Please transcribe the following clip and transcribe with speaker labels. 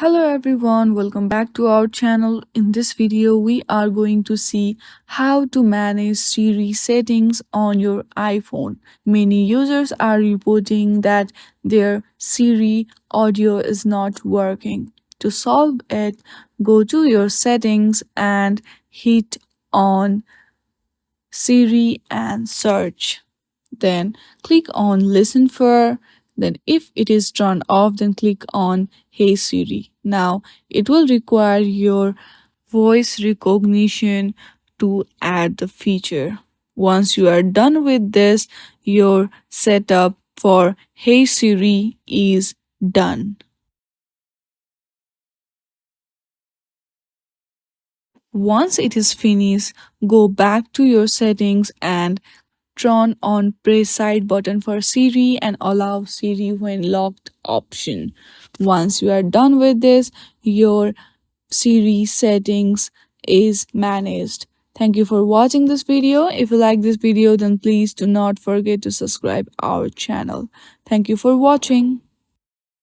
Speaker 1: Hello everyone, welcome back to our channel. In this video, we are going to see how to manage Siri settings on your iPhone. Many users are reporting that their Siri audio is not working. To solve it, go to your settings and hit on Siri and search. Then click on listen for. Then if it is turned off, then click on Hey Siri. Now it will require your voice recognition to add the feature. Once you are done with this, your setup for Hey Siri is done. Once it is finished, go back to your settings and turn on press side button for Siri and allow Siri when locked option. Once you are done with this, your Siri settings is managed. Thank you for watching this video. If you like this video, then please do not forget to subscribe our channel. Thank you for watching.